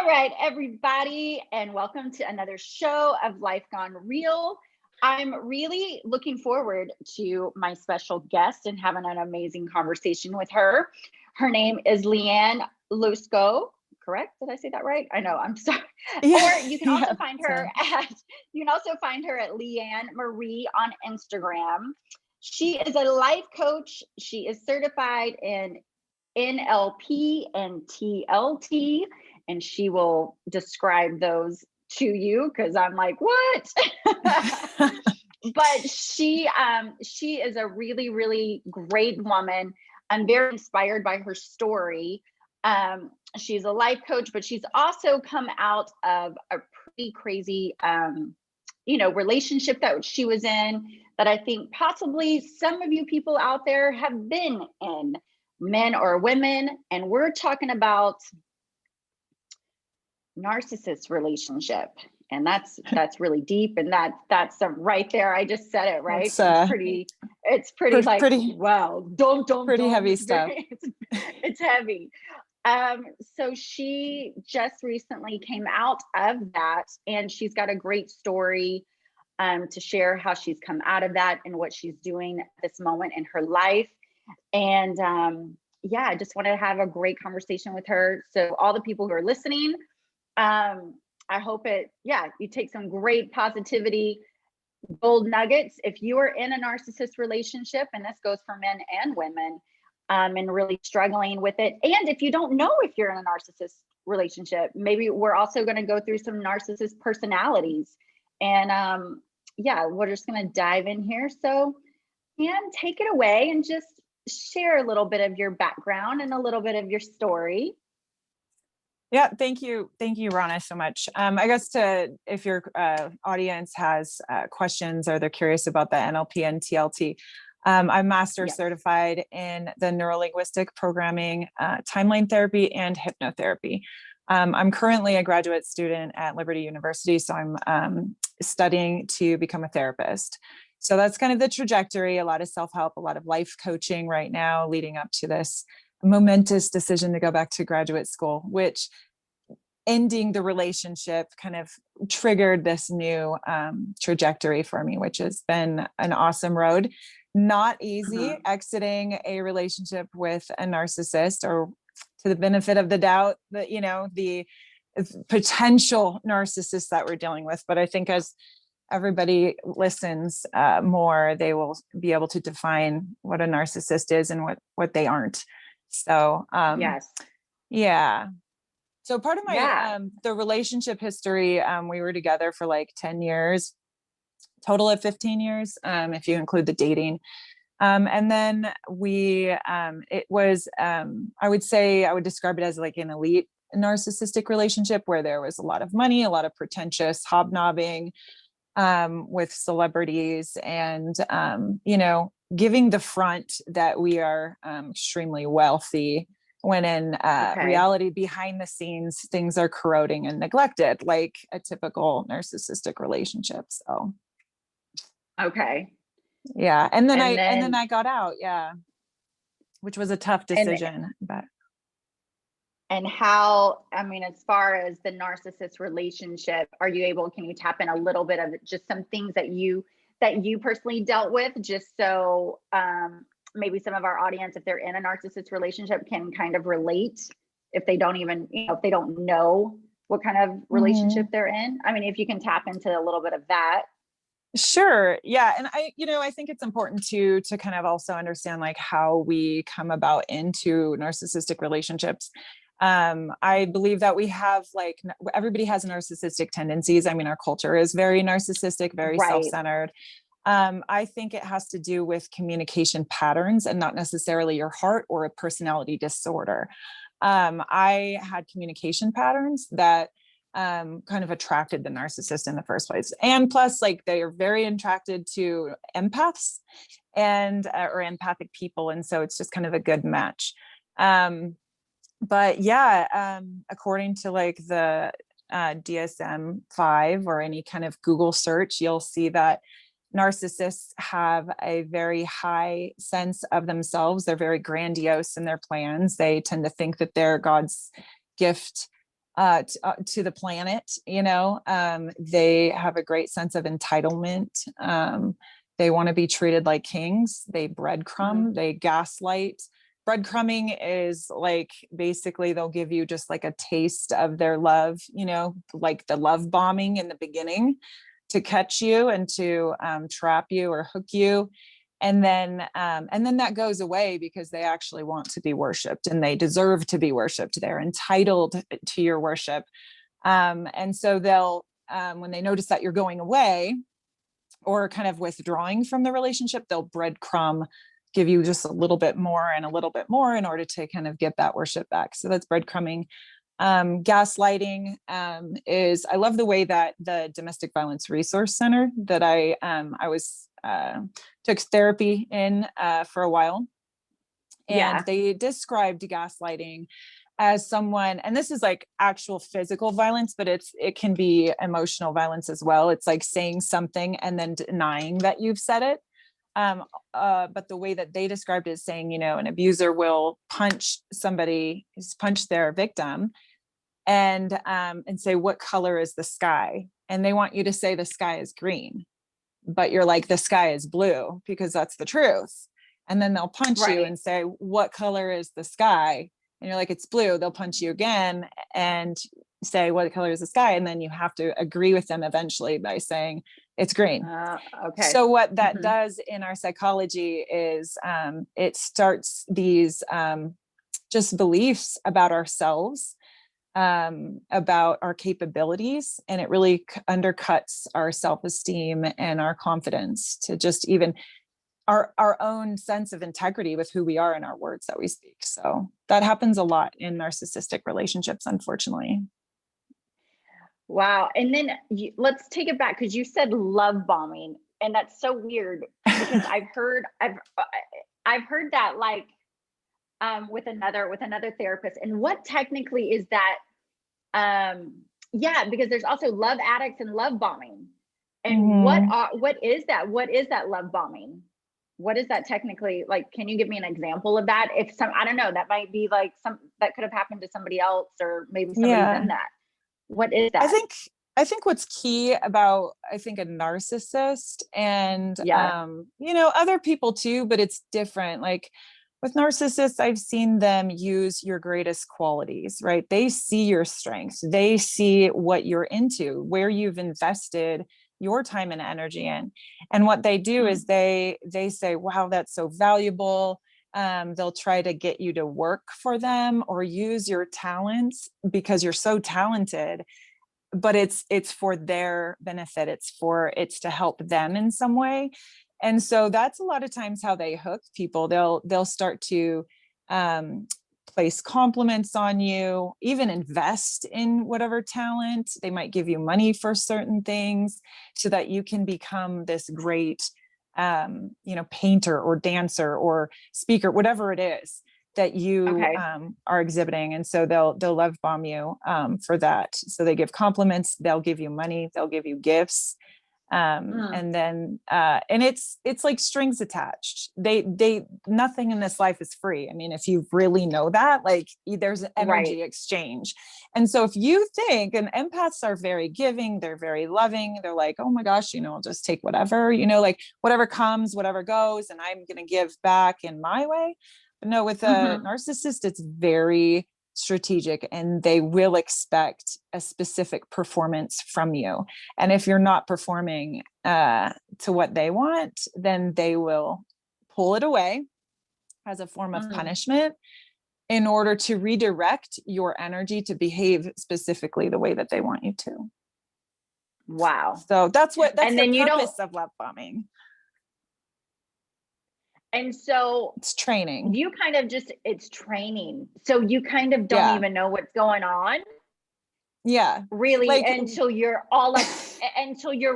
All right, everybody, and welcome to another show of Life Gone Real. I'm really looking forward to my special guest and having an amazing conversation with her. Her name is Leanne Lusco. Correct? Did I say that right? I know. I'm sorry. Yeah, Or you can also yeah. find her at Leanne Marie on Instagram. She is a life coach. She is certified in NLP and TLT, and she will describe those to you because I'm like, what? But she is a really, really great woman. I'm very inspired by her story. She's a life coach, but she's also come out of a pretty crazy relationship that she was in, that I think possibly some of you people out there have been in, men or women. And we're talking about narcissist relationship. And that's really deep. And that's right there. I just said it, right? It's pretty like, pretty, wow, pretty heavy it's stuff. it's heavy. So she just recently came out of that, and she's got a great story to share how she's come out of that and what she's doing at this moment in her life. And I just want to have a great conversation with her. So all the people who are listening, I hope you take some great positivity, gold nuggets. If you are in a narcissist relationship, and this goes for men and women, and really struggling with it. And if you don't know if you're in a narcissist relationship, maybe we're also going to go through some narcissist personalities. And we're just going to dive in here. So, and take it away and just share a little bit of your background and a little bit of your story. Yeah, thank you, Rana, so much. I guess if your audience has questions or they're curious about the NLP and TLT, I'm master certified in the neurolinguistic programming, timeline therapy, and hypnotherapy. I'm currently a graduate student at Liberty University, so I'm studying to become a therapist. So that's kind of the trajectory, a lot of self-help, a lot of life coaching right now, leading up to this momentous decision to go back to graduate school, which ending the relationship kind of triggered this new trajectory for me, which has been an awesome road. Not easy exiting a relationship with a narcissist, or to the benefit of the doubt that, the potential narcissist that we're dealing with. But I think as everybody listens more, they will be able to define what a narcissist is and what they aren't. So, yeah. So part of my, the relationship history, we were together for like 10 years, total of 15 years, if you include the dating. And then it was, I would describe it as like an elite narcissistic relationship where there was a lot of money, a lot of pretentious hobnobbing with celebrities, and, giving the front that we are extremely wealthy, when in reality, behind the scenes, things are corroding and neglected, like a typical narcissistic relationship. So, yeah. And then I got out, which was a tough decision, but. And how, as far as the narcissist relationship, can you tap in a little bit of just some things that you personally dealt with, just so maybe some of our audience, if they're in a narcissist relationship, can kind of relate, if they don't even, if they don't know what kind of relationship they're in. If you can tap into a little bit of that. Sure. Yeah. And I think it's important to kind of also understand like how we come about into narcissistic relationships. I believe that we have everybody has narcissistic tendencies. Our culture is very narcissistic, very self-centered. I think it has to do with communication patterns and not necessarily your heart or a personality disorder. I had communication patterns that kind of attracted the narcissist in the first place. And plus, they are very attracted to empaths and or empathic people. And so it's just kind of a good match. But yeah, according to the DSM-5 or any kind of Google search, you'll see that narcissists have a very high sense of themselves. They're very grandiose in their plans. They tend to think that they're God's gift to the planet. They have a great sense of entitlement. They want to be treated like kings. They breadcrumb, they gaslight. Breadcrumbing is like, basically they'll give you just like a taste of their love, like the love bombing in the beginning to catch you and to trap you or hook you. And then that goes away because they actually want to be worshiped and they deserve to be worshiped. They're entitled to your worship. And so they'll, when they notice that you're going away or kind of withdrawing from the relationship, they'll breadcrumb, give you just a little bit more and a little bit more in order to kind of get that worship back. So that's breadcrumbing. Gaslighting is, I love the way that the Domestic Violence Resource Center that I was took therapy in for a while, and they described gaslighting as someone, and this is like actual physical violence, but it can be emotional violence as well. It's like saying something and then denying that you've said it. But the way that they described it is saying, an abuser will punch their victim and say, what color is the sky? And they want you to say the sky is green, but you're like, the sky is blue, because that's the truth. And then they'll punch you and say, what color is the sky? And you're like, it's blue. They'll punch you again and say, what color is the sky? And then you have to agree with them eventually by saying it's green. Okay. So what that does in our psychology is it starts these just beliefs about ourselves, about our capabilities, and it really undercuts our self-esteem and our confidence to just even our own sense of integrity with who we are and our words that we speak. So that happens a lot in narcissistic relationships, unfortunately. Wow. And then let's take it back, because you said love bombing, and that's so weird because I've heard that like with another therapist. And what technically is that? Because there's also love addicts and love bombing. And what is that? What is that love bombing? What is that technically? Like, can you give me an example of that? I don't know, that might be like that could have happened to somebody else, or maybe somebody's in that. What is that? I think what's key about, a narcissist and, other people too, but it's different. Like with narcissists, I've seen them use your greatest qualities, right? They see your strengths. They see what you're into, where you've invested your time and energy in. And what they do is they say, wow, that's so valuable. They'll try to get you to work for them or use your talents because you're so talented, but it's for their benefit. It's to help them in some way. And so that's a lot of times how they hook people. They'll start to place compliments on you, even invest in whatever talent. They might give you money for certain things so that you can become this great painter or dancer or speaker, whatever it is that you are exhibiting. And so they'll love bomb you for that. So they give compliments, they'll give you money, they'll give you gifts. And then and it's like strings attached. They nothing in this life is free. I mean, if you really know that, like there's an energy exchange. And so if you think, and empaths are very giving, they're very loving, they're like, oh my gosh, I'll just take whatever, like whatever comes, whatever goes, and I'm going to give back in my way. But no, with a narcissist, it's very strategic, and they will expect a specific performance from you. And if you're not performing to what they want, then they will pull it away as a form of punishment in order to redirect your energy to behave specifically the way that they want you to. Wow. So that's the purpose of love bombing. And so it's training. It's training. So you kind of don't even know what's going on. Yeah. Really, like, until you're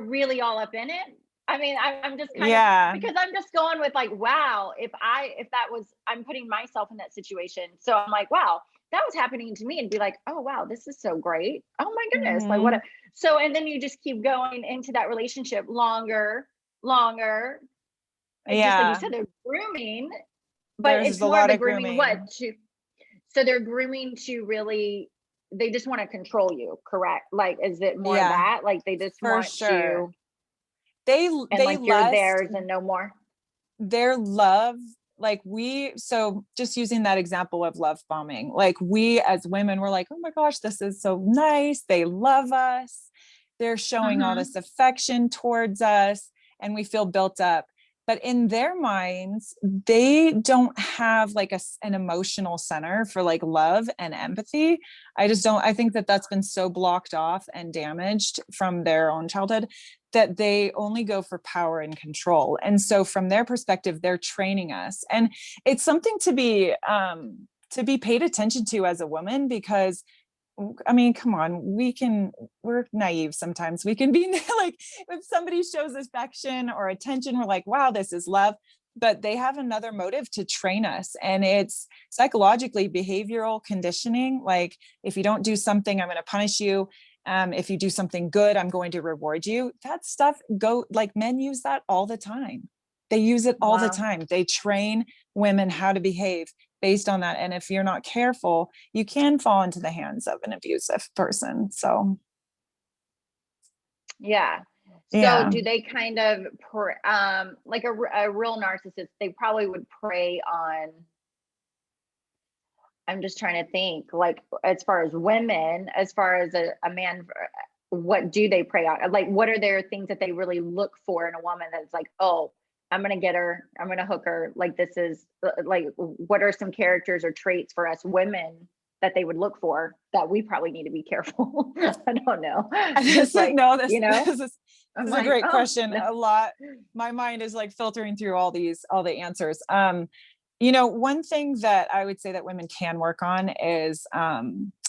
really all up in it. I mean, I'm just kind of, because I'm just going with like, wow, if that was, I'm putting myself in that situation. So I'm like, wow, that was happening to me, and be like, oh, wow, this is so great. Oh my goodness. Like what? So, and then you just keep going into that relationship longer. Just like you said, they're grooming, but it's more of the grooming. So they're grooming to really they just want to control you, correct? Like, is it more Yeah, that? Like they just for want sure. you and They like you're lust theirs and no more? their love, like so just using that example of love bombing, like we as women were like, oh my gosh, this is so nice, they love us, they're showing all Mm-hmm. this affection towards us, and we feel built up. But in their minds, they don't have like an emotional center for like love and empathy. I just don't, I think that that's been so blocked off and damaged from their own childhood that they only go for power and control. And so from their perspective, they're training us. And it's something to be paid attention to as a woman, because I mean, come on, we're naive sometimes. We can be like, if somebody shows affection or attention, we're like, wow, this is love. But they have another motive to train us. And it's psychologically behavioral conditioning. Like, if you don't do something, I'm going to punish you. If you do something good, I'm going to reward you. That stuff like men use that all the time. They use it all the Wow. time. They train women how to behave based on that. And if you're not careful, you can fall into the hands of an abusive person. So, Yeah. So yeah. do they kind of like a real narcissist, they probably would prey on, I'm just trying to think, like as far as women, as far as a man, what do they prey on? Like, what are their things that they really look for in a woman that's like, oh, I'm going to get her, I'm going to hook her. Like, this is like, what are some characters or traits for us women that they would look for that we probably need to be careful? I don't know. Just like, No, this I'm is a like, great oh, question. A lot, my mind is like filtering through all the answers. One thing that I would say that women can work on is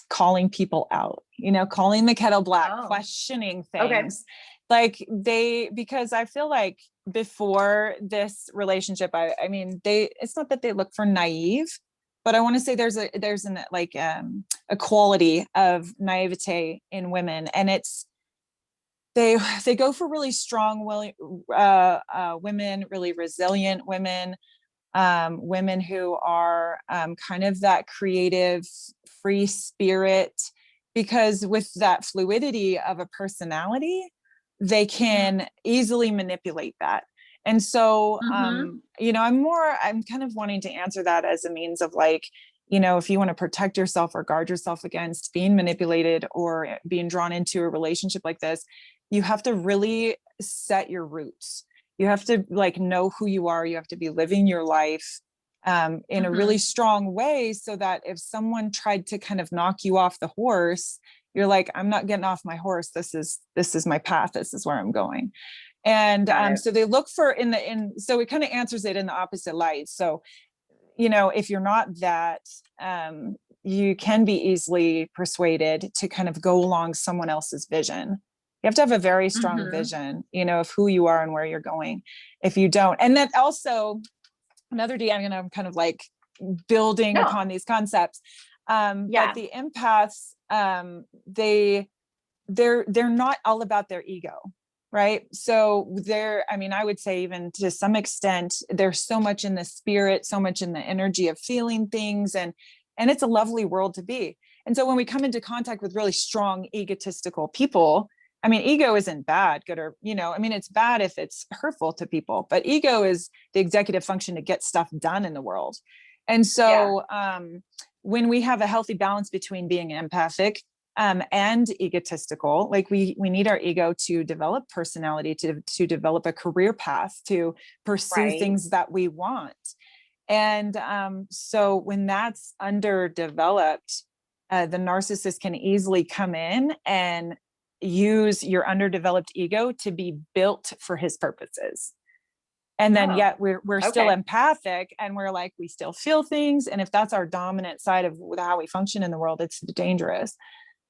calling people out, calling the kettle black, oh, questioning okay. things. Like because I feel like before this relationship, I mean, it's not that they look for naive, but I want to say there's a quality of naivete in women, and it's they go for really strong women, really resilient women, women who are kind of that creative, free spirit, because with that fluidity of a personality, they can easily manipulate that. And so, Mm-hmm. I'm kind of wanting to answer that as a means of like, if you want to protect yourself or guard yourself against being manipulated or being drawn into a relationship like this, you have to really set your roots. You have to like know who you are. You have to be living your life in a really Mm-hmm. strong way, so that if someone tried to kind of knock you off the horse, you're like, I'm not getting off my horse. This is my path. This is where I'm going. And Got it. so they look for so it kind of answers it in the opposite light. So, if you're not that, you can be easily persuaded to kind of go along someone else's vision. You have to have a very strong Mm-hmm. vision, of who you are and where you're going. If you don't, and that also another D, I'm kind of like building No. upon these concepts. But Yeah. the empaths, they're not all about their ego, right? So I would say even to some extent, there's so much in the spirit, so much in the energy of feeling things, and it's a lovely world to be. And so when we come into contact with really strong egotistical people, I mean, ego isn't bad, good, or, it's bad if it's hurtful to people, but ego is the executive function to get stuff done in the world. And Yeah. so when we have a healthy balance between being empathic and egotistical, like we need our ego to develop personality, to develop a career path, to pursue Right. things that we want. And so when that's underdeveloped, the narcissist can easily come in and use your underdeveloped ego to be built for his purposes. And then Oh, yet we're still okay. empathic, and we're like, we still feel things. And if that's our dominant side of how we function in the world, it's dangerous.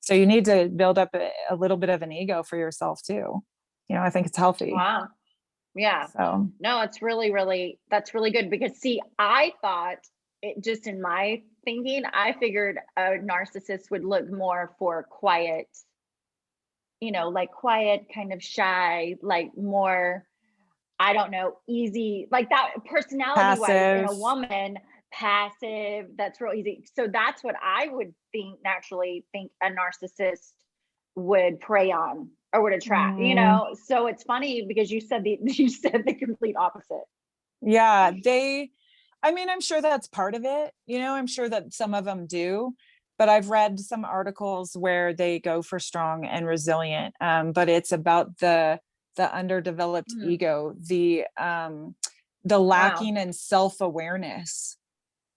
So you need to build up a little bit of an ego for yourself too. I think it's healthy. Wow. Yeah. So No, it's really, really, that's really good because see, I thought it just in my thinking, I figured a narcissist would look more for quiet, like quiet, kind of shy, like more, I don't know, easy, like that personality wise in passive. a woman passive. That's real easy. So that's what I would think naturally think a narcissist would prey on or would attract, you Mm, know? So it's funny because you said you said the complete opposite. yeah, I mean, I'm sure that's part of it. I'm sure that some of them do, but I've read some articles where they go for strong and resilient. But it's about the underdeveloped Hmm. ego, the Wow. lacking in self-awareness,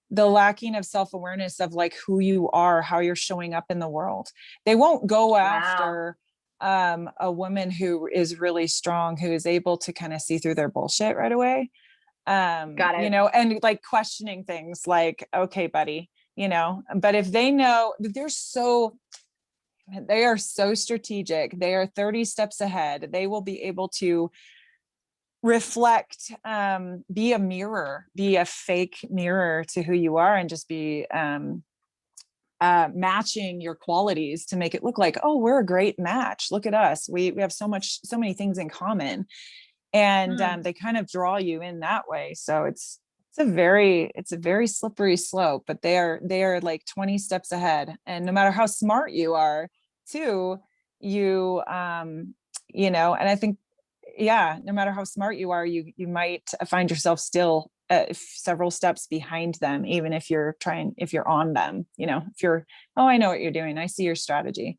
the lacking of self-awareness of like who you are, how you're showing up in the world. They won't go Wow. after a woman who is really strong, who is able to kind of see through their bullshit right away. Got it. And like questioning things like, okay, buddy, but if they know that they are so strategic, they are 30 steps ahead, they will be able to reflect, be a mirror, be a fake mirror to who you are, and just be matching your qualities to make it look like, oh, we're a great match, look at us, we have so many things in common. And Hmm. they kind of draw you in that way. So it's a very slippery slope, but they are like 20 steps ahead, and no matter how smart you are too, you and I think, yeah, no matter how smart you are, you might find yourself still several steps behind them, even if you're on them, if you're, oh, I know what you're doing, I see your strategy.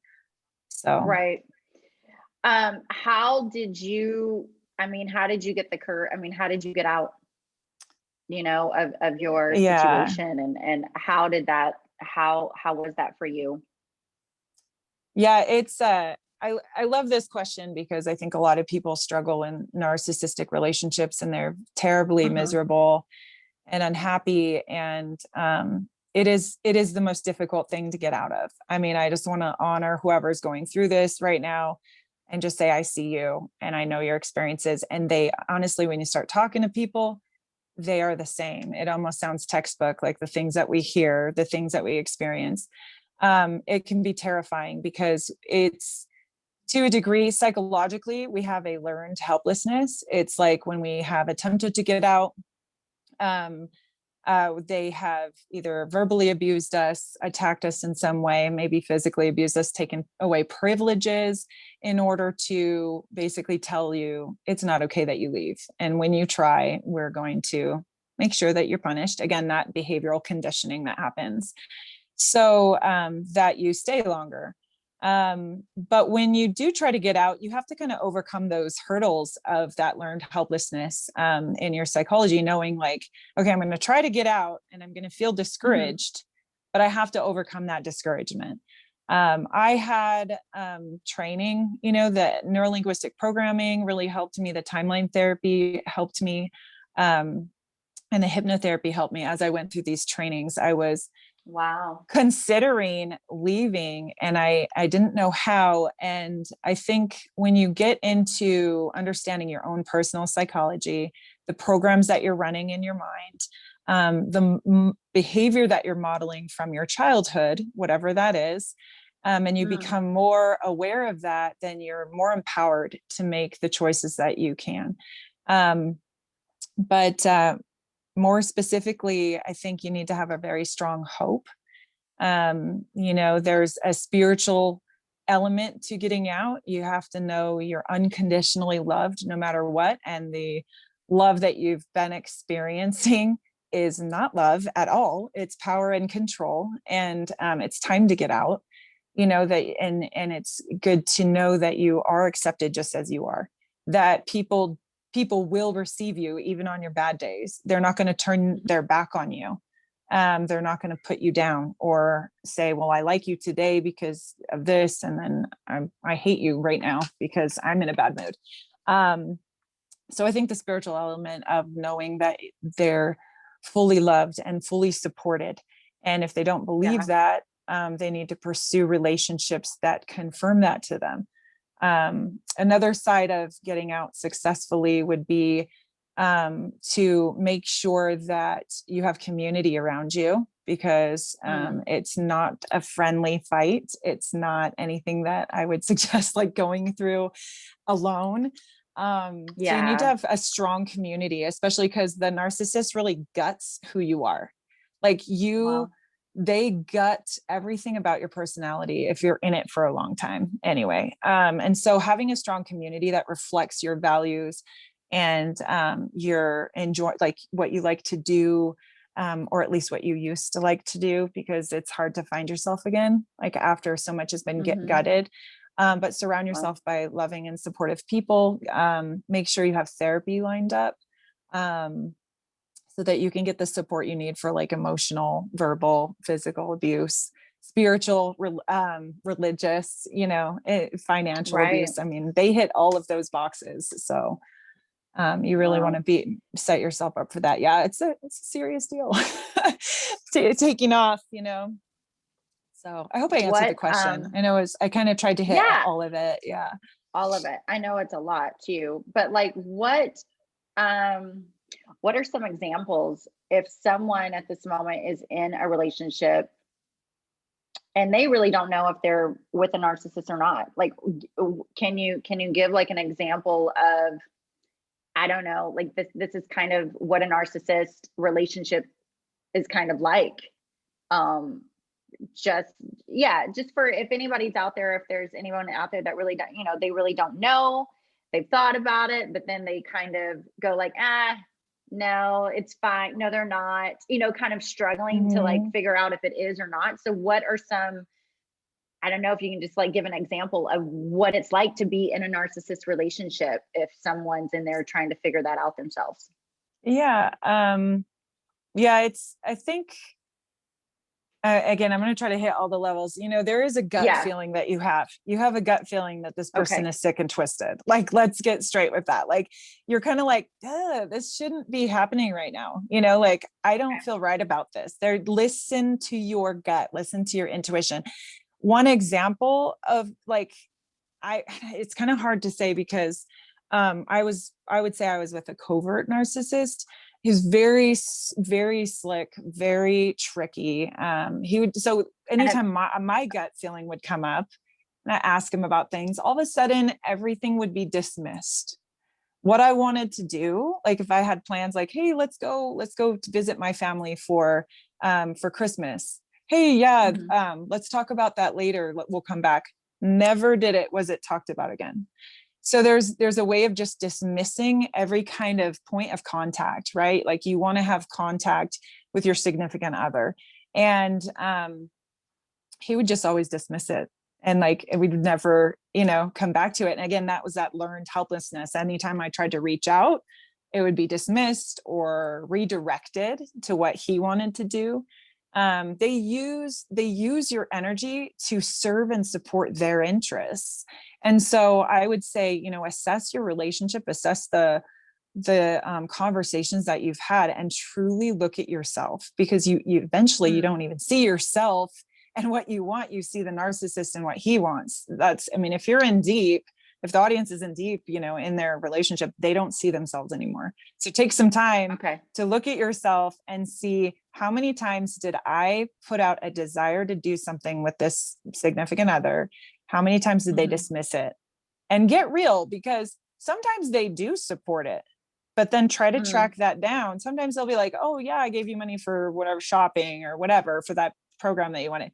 So Right. How did you, I mean, how did you get the I mean, how did you get out, of your yeah. situation, and how did that, how was that for you? Yeah, it's I love this question because I think a lot of people struggle in narcissistic relationships, and they're terribly Hmm. miserable and unhappy, and it is the most difficult thing to get out of. I mean, I just want to honor whoever's going through this right now and just say, I see you and I know your experiences. And they honestly, when you start talking to people, they are the same. It almost sounds textbook, like the things that we hear, the things that we experience. It can be terrifying because it's, to a degree, psychologically, we have a learned helplessness. It's like when we have attempted to get out, um, they have either verbally abused us, attacked us in some way, maybe physically abused us, taken away privileges in order to basically tell you it's not okay that you leave. And when you try, we're going to make sure that you're punished. Again, that behavioral conditioning that happens so that you stay longer. But when you do try to get out, you have to kind of overcome those hurdles of that learned helplessness in your psychology, knowing like, okay, I'm going to try to get out and I'm going to feel Hmm. discouraged, but I have to overcome that discouragement. I had training, the neurolinguistic programming really helped me. The timeline therapy helped me. And the hypnotherapy helped me as I went through these trainings. I was Wow. considering leaving and I didn't know how. And I think when you get into understanding your own personal psychology, the programs that you're running in your mind, the behavior that you're modeling from your childhood, whatever that is, and you Mm. become more aware of that, then you're more empowered to make the choices that you can. But more specifically, I think you need to have a very strong hope. There's a spiritual element to getting out. You have to know you're unconditionally loved no matter what. And the love that you've been experiencing is not love at all. It's power and control. And it's time to get out, that, and it's good to know that you are accepted just as you are, that people will receive you even on your bad days. They're not going to turn their back on you. They're not going to put you down or say, well, I like you today because of this, and then I hate you right now because I'm in a bad mood. So I think the spiritual element of knowing that they're fully loved and fully supported. And if they don't believe Yeah. that, they need to pursue relationships that confirm that to them. Another side of getting out successfully would be to make sure that you have community around you, because Mm. it's not a friendly fight. It's not anything that I would suggest like going through alone. So you need to Yeah. have a strong community, especially because the narcissist really guts who you are. Like Wow. they gut everything about your personality if you're in it for a long time anyway. And so having a strong community that reflects your values and your enjoy, like what you like to do, or at least what you used to like to do, because it's hard to find yourself again, like after so much has been Hmm. gutted. But surround Wow. yourself by loving and supportive people. Make sure you have therapy lined up. Um, so that you can get the support you need for like emotional, verbal, physical abuse, spiritual, religious, financial Right. abuse. I mean, they hit all of those boxes. So you really want Wow. to set yourself up for that. Yeah, it's a serious deal. Taking off, So I hope I answered the What, question. I know I kind of tried to hit yeah, all of it. Yeah. all of it. I know it's a lot too, but like um, what are some examples if someone at this moment is in a relationship and they really don't know if they're with a narcissist or not? Like, can you give like an example of, I don't know, like this is kind of what a narcissist relationship is kind of like. Um, just yeah, just for if anybody's out there, if there's anyone out there that really don't, they really don't know, they've thought about it, but then they kind of go like, no, it's fine. No, they're not, kind of struggling to like Mhm. figure out if it is or not. So what are some, I don't know if you can just like give an example of what it's like to be in a narcissist relationship if someone's in there trying to figure that out themselves. Yeah. Yeah. I think, again, I'm going to try to hit all the levels. There is a gut Yeah. feeling that you have a gut feeling that this person Okay. is sick and twisted. Like, let's get straight with that. Like, you're kind of like, this shouldn't be happening right now. Like, I don't feel right about this. Listen to your gut, listen to your intuition. One example of like, it's kind of hard to say because I would say I was with a covert narcissist. He's very slick, very tricky. So And anytime my gut feeling would come up and I ask him about things, all of a sudden everything would be dismissed. What I wanted to do, like if I had plans like, hey, let's go to visit my family for Christmas. Hey, yeah, mhm. let's talk about that later. We'll come back. Never was it talked about again. So there's a way of just dismissing every kind of point of contact, right? Like you want to have contact with your significant other. And he would just always dismiss it. And like we'd never, come back to it. And again, that was that learned helplessness. Anytime I tried to reach out, it would be dismissed or redirected to what he wanted to do. They use your energy to serve and support their interests. And so I would say, assess your relationship, assess the conversations that you've had, and truly look at yourself, because you eventually you Mm, don't even see yourself and what you want. You see the narcissist and what he wants. I mean, if you're in deep, if the audience is in deep, in their relationship, they don't see themselves anymore. So take some time okay. to look at yourself and see, how many times did I put out a desire to do something with this significant other? How many times did they Hmm. dismiss it? And get real, because sometimes they do support it, but then try to Mm, track that down. Sometimes they'll be like, oh yeah, I gave you money for whatever, shopping or whatever, for that program that you wanted.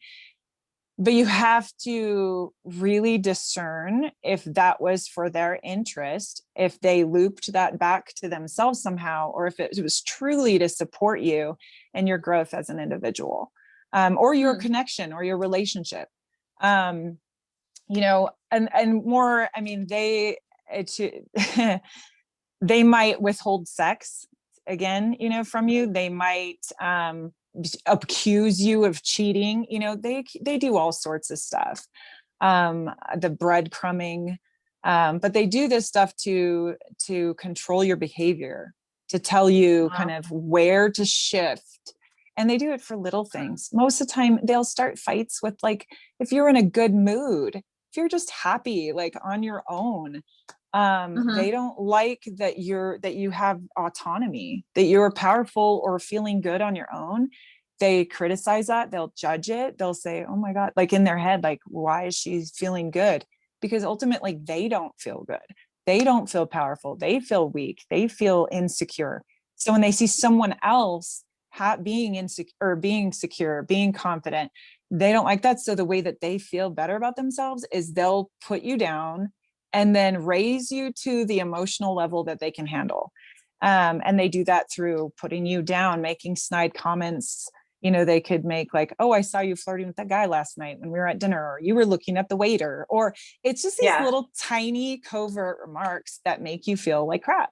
But you have to really discern if that was for their interest, if they looped that back to themselves somehow, or if it was truly to support you and your growth as an individual, or your hmm. connection or your relationship. Um, and more, I mean, it's they might withhold sex again, from you. They might accuse you of cheating. They do all sorts of stuff. The breadcrumbing, but they do this stuff to control your behavior, to tell you kind Wow. of where to shift. And they do it for little things. Most of the time they'll start fights with, like, if you're in a good mood, if you're just happy, like on your own, they Hmm. don't like that you have autonomy, that you're powerful or feeling good on your own. They criticize that, they'll judge it, they'll say, oh my god, like in their head, like, why is she feeling good? Because ultimately they don't feel good, they don't feel powerful, they feel weak, they feel insecure. So when they see someone else being insecure or being secure, being confident. They don't like that. So the way that they feel better about themselves is they'll put you down and then raise you to the emotional level that they can handle. And they do that through putting you down, making snide comments. They could make like, oh, I saw you flirting with that guy last night when we were at dinner, or you were looking at the waiter, or it's just these little tiny covert remarks that make you feel like crap.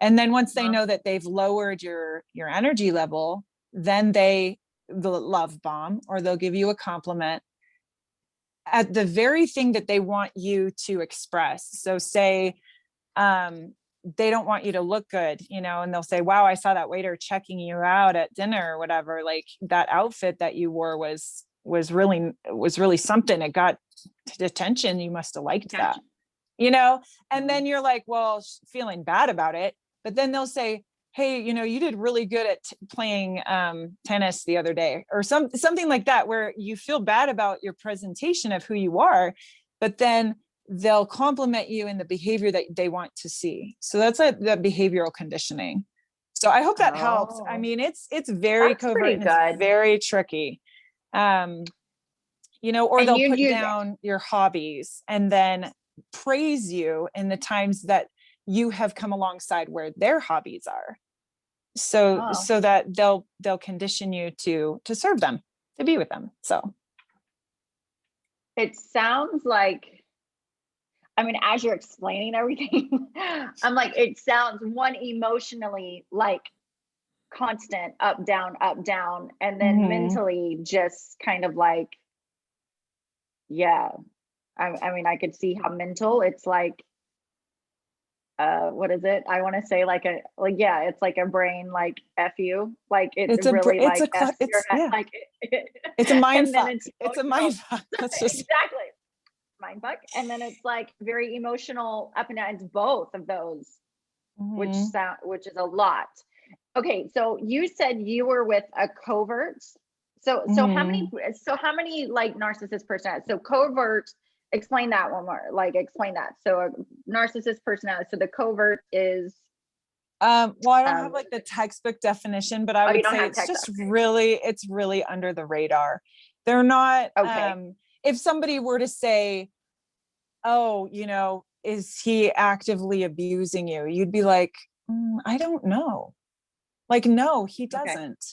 And then once they know that they've lowered your energy level, then they'll love bomb, or they'll give you a compliment at the very thing that they want you to express. So say, they don't want you to look good, and they'll say, wow, I saw that waiter checking you out at dinner or whatever. Like that outfit that you wore was really something. It got attention. You must have liked that, and then you're like, well, feeling bad about it. But then they'll say, hey, you did really good at playing tennis the other day, or something like that, where you feel bad about your presentation of who you are, but then they'll compliment you in the behavior that they want to see. So that's like the behavioral conditioning. So I hope that helps. I mean, it's very covert and it's very tricky. Or they'll put down your hobbies and then praise you in the times that you have come alongside where their hobbies are. So that they'll condition you to serve them, to be with them. So it sounds like, I mean, as you're explaining everything, I'm like, it sounds one emotionally like constant up, down, and then mentally just kind of like, yeah. I mean, I could see how mental it's like, what is it? I want to say it's like a brain, like F you, like it's really like F your head, like it's a mind fuck. It's a mind fuck. Exactly. Mind fuck. And then it's like very emotional up and down. It's both of those, which is a lot. Okay, so you said you were with a covert. So how many like narcissist personalities? So covert, explain that one more. Like explain that. So a narcissist personality. So the covert is well, I don't have like the textbook definition, but I would say it's really under the radar. They're not if somebody were to say, oh, is he actively abusing you? You'd be like, I don't know. Like, no, he doesn't.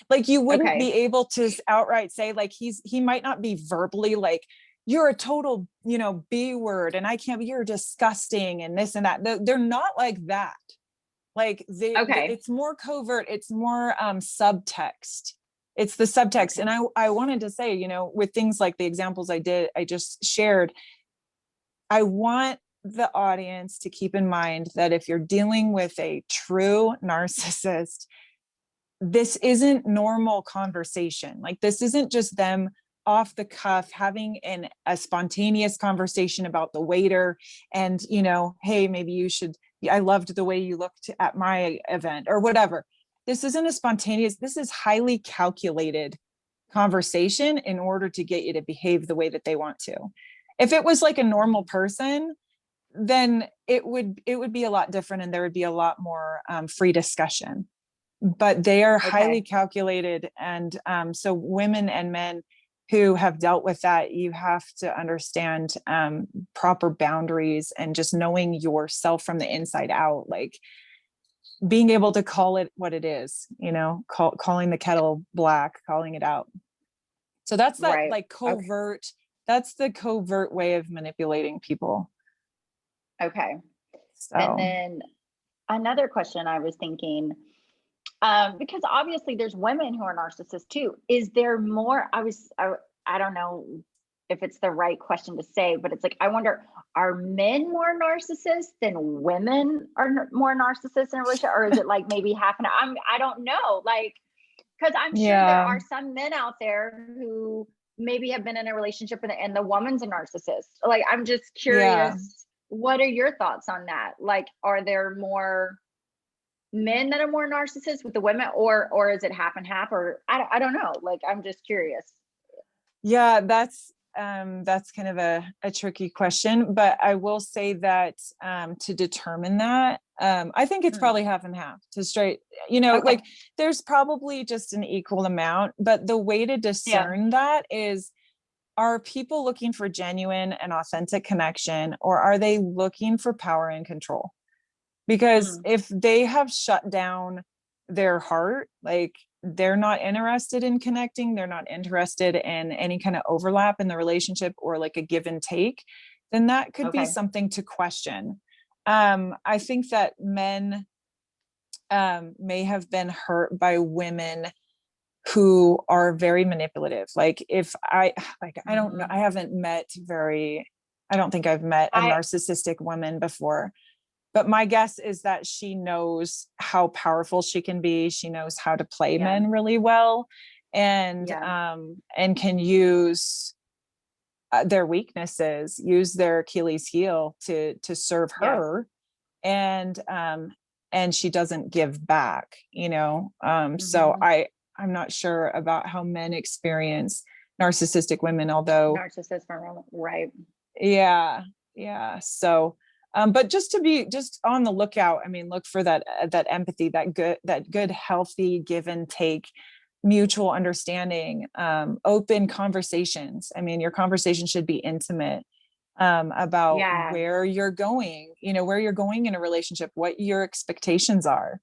Like, you wouldn't be able to outright say, like, he might not be verbally like, you're a total, B word, and I can't be, you're disgusting and this and that. They're not like that. Like it's more covert. It's more subtext. It's the subtext. And I wanted to say, with things like the examples I just shared, I want the audience to keep in mind that if you're dealing with a true narcissist, this isn't normal conversation. Like, this isn't just them off the cuff having a spontaneous conversation about the waiter and, hey, maybe I loved the way you looked at my event or whatever. This isn't a spontaneous, this is highly calculated conversation in order to get you to behave the way that they want to. If it was like a normal person, then it would be a lot different and there would be a lot more free discussion. But they are highly calculated. And so women and men who have dealt with that, you have to understand proper boundaries and just knowing yourself from the inside out, like being able to call it what it is, calling the kettle black, calling it out. So that's that like covert, that's the covert way of manipulating people. Okay. So. And then another question I was thinking, because obviously there's women who are narcissists too. Is there more? I don't know if it's the right question to say, but it's like, I wonder, are men more narcissists than women are more narcissists in a relationship? Or is it like maybe half and half? I don't know. Like, because I'm sure there are some men out there who maybe have been in a relationship and the woman's a narcissist. Like, I'm just curious, what are your thoughts on that? Like, are there more men that are more narcissists with the women, or is it half and half? Or I don't know. Like, I'm just curious. Yeah, that's kind of a tricky question, but I will say that to determine that, I think it's probably half and half to straight, Okay. like there's probably just an equal amount, but the way to discern that is, are people looking for genuine and authentic connection, or are they looking for power and control? Because if they have shut down their heart, like they're not interested in connecting, they're not interested in any kind of overlap in the relationship or like a give and take, then that could be something to question. I think that men may have been hurt by women who are very manipulative. Like if I don't know, I don't think I've met a narcissistic woman before, but my guess is that she knows how powerful she can be. She knows how to play men really well, and can use their weaknesses, use their Achilles heel to serve her. And she doesn't give back, so I'm not sure about how men experience narcissistic women, although right. So but just to be just on the lookout, I mean, look for that empathy, that good healthy give and take, mutual understanding, open conversations. I mean, your conversation should be intimate, about where you're going, where you're going in a relationship, what your expectations are,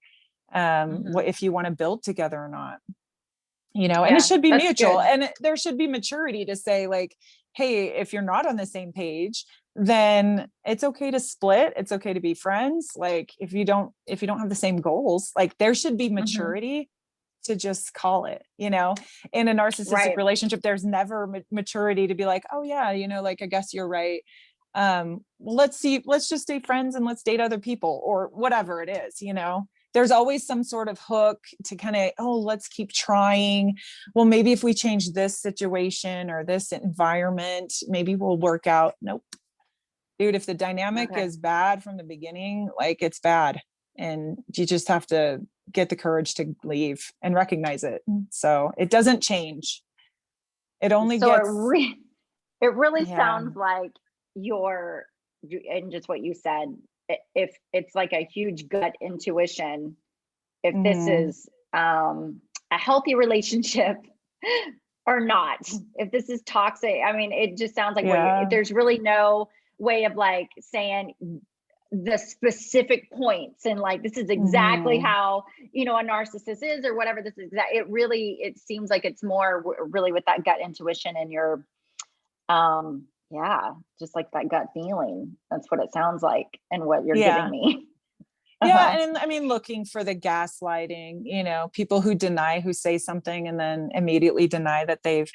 what if you want to build together or not, and it should be mutual, and there should be maturity to say, like, hey, if you're not on the same page, then it's okay to split. It's okay to be friends. Like if you don't have the same goals, like there should be maturity to just call it, in a narcissistic relationship, there's never maturity to be like, oh yeah, like, I guess you're right. Let's just stay friends and let's date other people or whatever it is, there's always some sort of hook to kind of, oh, let's keep trying. Well, maybe if we change this situation or this environment, maybe we'll work out. Nope. Dude, if the dynamic is bad from the beginning, like it's bad. And you just have to get the courage to leave and recognize it. So it doesn't change. It only gets. It really sounds like and just what you said, if it's like a huge gut intuition, if this is a healthy relationship or not, if this is toxic. I mean, it just sounds like there's really no way of like saying the specific points and like this is exactly how a narcissist is or whatever. This is it seems like it's more really with that gut intuition and your just like that gut feeling. That's what it sounds like and what you're giving me. And I mean, looking for the gaslighting, people who say something and then immediately deny that they've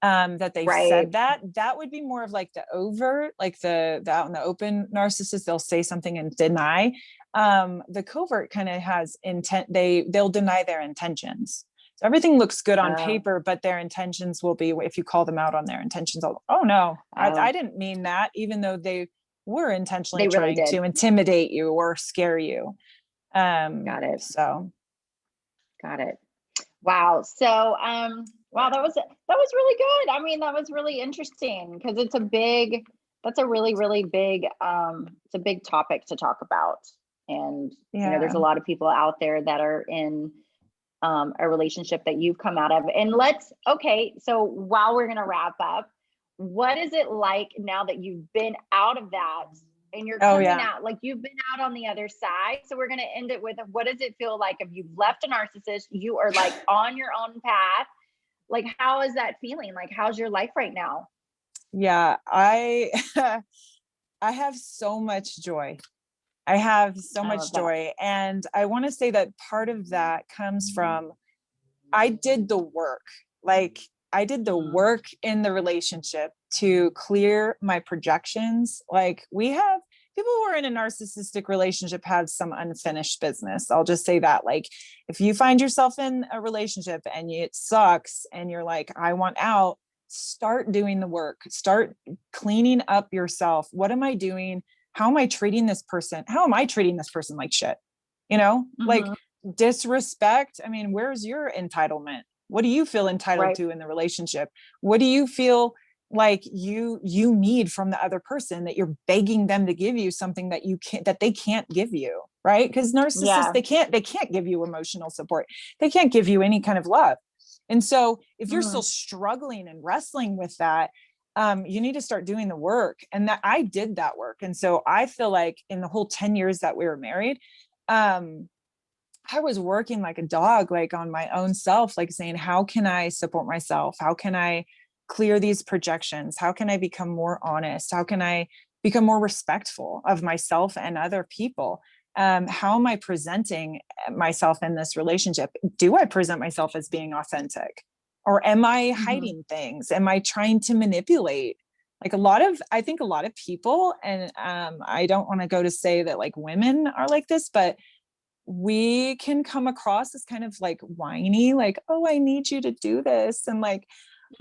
said that would be more of like the overt, like the out in the open narcissist. They'll say something and deny. The covert kind of has intent. They'll deny their intentions. So everything looks good on paper, but their intentions will be, if you call them out on their intentions, oh no, I didn't mean that, even though they were intentionally trying to intimidate you or scare you. Got it. Wow. So, wow, that was really good. I mean, that was really interesting because that's a really, really big, it's a big topic to talk about. And, there's a lot of people out there that are in a relationship that you've come out of. And so while we're going to wrap up, what is it like now that you've been out of that and you're coming out, like you've been out on the other side? So we're going to end it with, what does it feel like if you've left a narcissist, you are like on your own path? Like, how is that feeling? Like, how's your life right now? Yeah, I have so much joy. I have so much joy. And I want to say that part of that comes from, I did the work. Like I did the work in the relationship to clear my projections. Like we have people who are in a narcissistic relationship have some unfinished business. I'll just say that. Like if you find yourself in a relationship and it sucks and you're like, I want out, start doing the work, start cleaning up yourself. What am I doing? How am I treating this person? How am I treating this person like shit? Like disrespect. I mean, where's your entitlement? What do you feel entitled to in the relationship? What do you feel like you need from the other person that you're begging them to give you something that they can't give you? right? Because narcissists, Yeah. they can't give you emotional support. They can't give you any kind of love. And so if you're still Mm. struggling and wrestling with that, you need to start doing the work. And that I did that work. And so I feel like in the whole 10 years that we were married, I was working like a dog, like on my own self, like saying, how can I support myself? How can I clear these projections? How can I become more honest? How can I become more respectful of myself and other people? How am I presenting myself in this relationship? Do I present myself as being authentic? Or am I Mm-hmm. hiding things? Am I trying to manipulate? Like I think a lot of people, and I don't want to go to say that like women are like this, but we can come across as kind of like whiny, like, oh, I need you to do this. And like,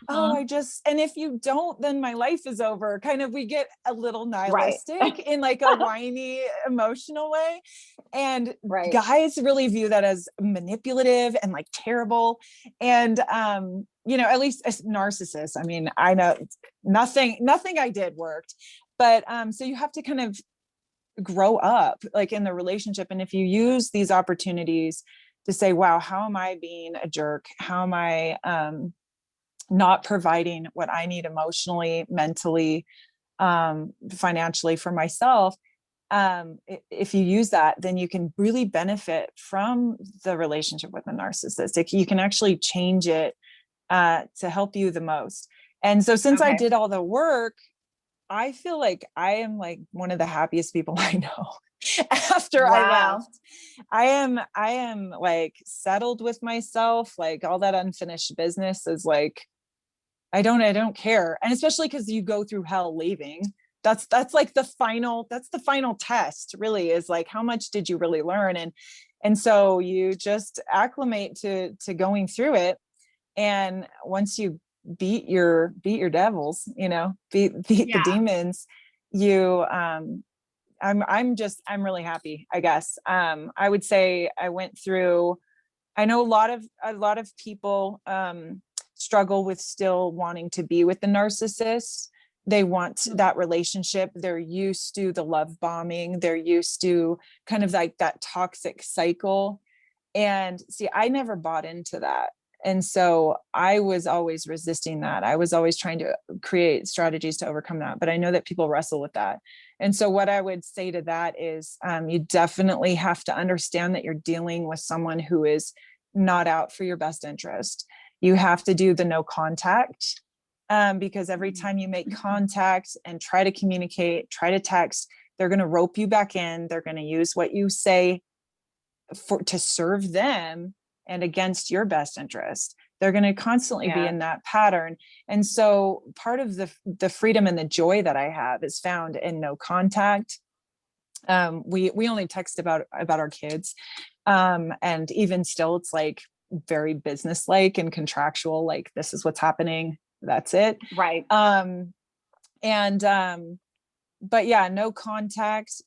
oh, Mm-hmm. and if you don't, then my life is over. Kind of, we get a little Right. nihilistic in like a whiny, emotional way. And Right. guys really view that as manipulative and like terrible. And, at least as narcissists, I mean, I know nothing I did worked. But so you have to kind of grow up like in the relationship. And if you use these opportunities to say, wow, how am I being a jerk? How am I not providing what I need emotionally, mentally, financially for myself? If you use that, then you can really benefit from the relationship with a narcissist. You can actually change it to help you the most. And so since I Okay. did all the work, I feel like I am like one of the happiest people I know. After I Wow. left, I am like settled with myself. Like all that unfinished business is like, I don't care. And especially because you go through hell leaving. That's like that's the final test, really, is like, how much did you really learn? And so you just acclimate to going through it. And once you beat your devils, beat the Yeah. demons, you I'm really happy, I guess. I would say I went through, I know a lot of people struggle with still wanting to be with the narcissist. They want Mm. that relationship. They're used to the love bombing. They're used to kind of like that toxic cycle. And see, I never bought into that. And so I was always resisting that. I was always trying to create strategies to overcome that. But I know that people wrestle with that. And so what I would say to that is you definitely have to understand that you're dealing with someone who is not out for your best interest. You have to do the no contact, because every time you make Mm-hmm. contact and try to communicate, try to text, they're going to rope you back in. They're going to use what you say to serve them and against your best interest. They're going to constantly be Yeah. in that pattern. And so part of the freedom and the joy that I have is found in no contact. We only text about our kids, and even still it's like very businesslike and contractual, like this is what's happening, that's it. Right. And but yeah, no contact.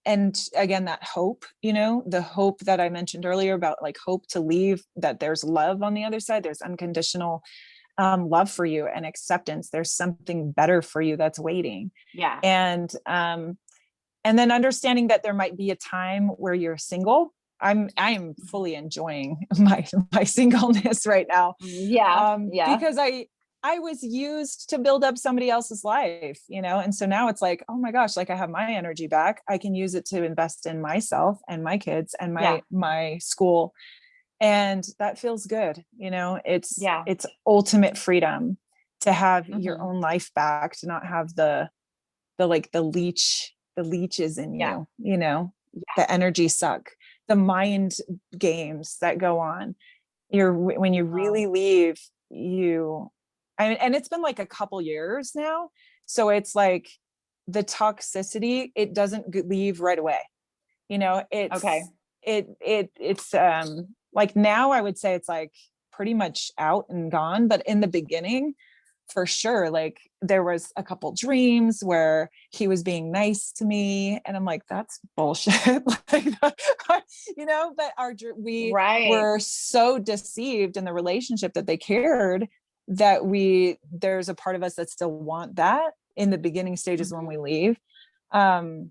And again, that hope, the hope that I mentioned earlier about like hope to leave, that there's love on the other side, there's unconditional love for you and acceptance. There's something better for you that's waiting. Yeah. And then understanding that there might be a time where you're single. I am fully enjoying my singleness right now, Yeah. Yeah. because I was used to build up somebody else's life, and so now it's like, oh my gosh, like I have my energy back. I can use it to invest in myself and my kids and Yeah. my school, and that feels good. It's Yeah. it's ultimate freedom to have your Mm-hmm. own life back, to not have the leeches in Yeah. the energy suck, the mind games that go on. When you Oh. really leave, and it's been like a couple years now. So it's like the toxicity, it doesn't leave right away. Okay. It's like now I would say it's like pretty much out and gone. But in the beginning, for sure, like there was a couple dreams where he was being nice to me and I'm like, that's bullshit. Like, but we Right. were so deceived in the relationship that they cared, that there's a part of us that still want that in the beginning stages when Mm-hmm. we leave. um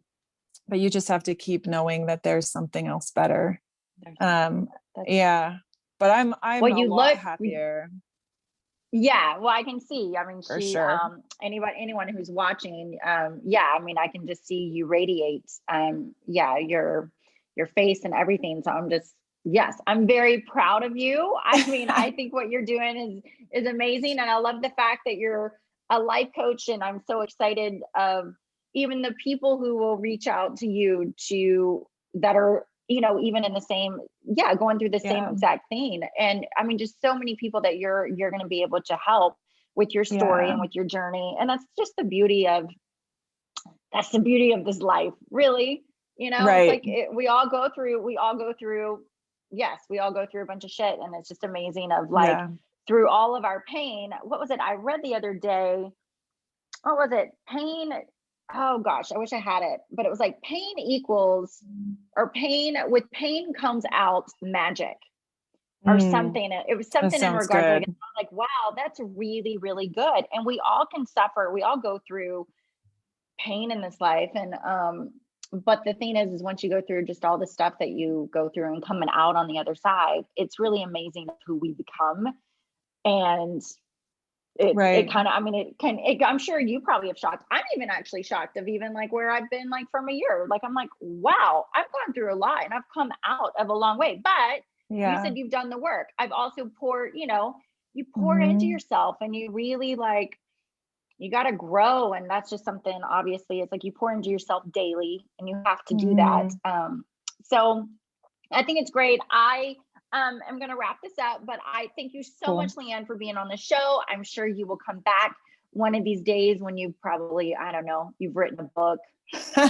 but you just have to keep knowing that there's something else better. That's- Yeah, but I'm Well, a you lot look, happier yeah, well, I can see. I mean, for she, sure. anyone who's watching, yeah, I mean, I can just see you radiate, yeah, your face and everything. So I'm just, yes, I'm very proud of you. I mean, I think what you're doing is amazing, and I love the fact that you're a life coach, and I'm so excited of even the people who will reach out to you that are, even in the same, yeah, going through the same Yeah. exact thing. And I mean, just so many people that you're going to be able to help with your story Yeah. and with your journey. And that's just the beauty of this life, really. It's Right. like we all go through, yes, we all go through a bunch of shit. And it's just amazing of like, Yeah. through all of our pain, what was it I read the other day? What was it? Pain. Oh gosh, I wish I had it, but it was like pain equals, or pain, with pain comes out magic or something. It was That something in sounds regards to, like, good. I'm like, wow, that's really, really good. And we all can suffer. We all go through pain in this life. And but the thing is once you go through just all the stuff that you go through and coming out on the other side, it's really amazing who we become. And it Right. kind of, I mean, I'm sure you probably have shocked. I'm even actually shocked of even like where I've been like from a year. Like, I'm like, wow, I've gone through a lot and I've come out of a long way. But you Yeah. said you've done the work. I've also poured, you pour into Mhm. yourself, and you really like, you got to grow. And that's just something, obviously, it's like you pour into yourself daily, and you have to do that. Mhm. So I think it's great. I'm going to wrap this up, but I thank you so Cool. much, Leanne, for being on the show. I'm sure you will come back one of these days when you've probably, I don't know, you've written a book.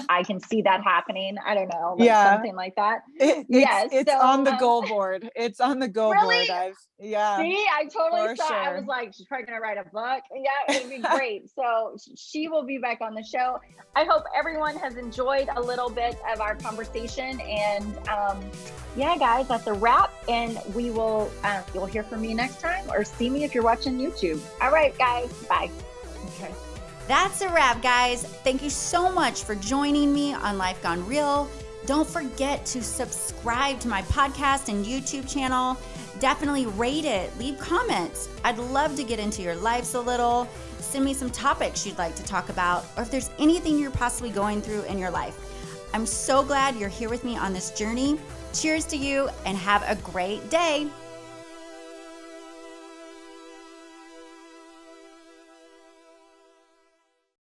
I can see that happening. I don't know, like Yeah. something like that. It's Yes. it's on So, the goal board. It's on the goal board. really, Yeah, see, I totally for saw. I sure. was like, she's probably gonna write a book. Yeah, it'd be great. So she will be back on the show. I hope everyone has enjoyed a little bit of our conversation. And yeah, guys, that's a wrap. And we will, you'll hear from me next time, or see me if you're watching YouTube. All right, guys, bye. Okay. That's a wrap, guys. Thank you so much for joining me on Life Gone Real. Don't forget to subscribe to my podcast and YouTube channel. Definitely rate it, leave comments. I'd love to get into your lives a little. Send me some topics you'd like to talk about, or if there's anything you're possibly going through in your life. I'm so glad you're here with me on this journey. Cheers to you, and have a great day.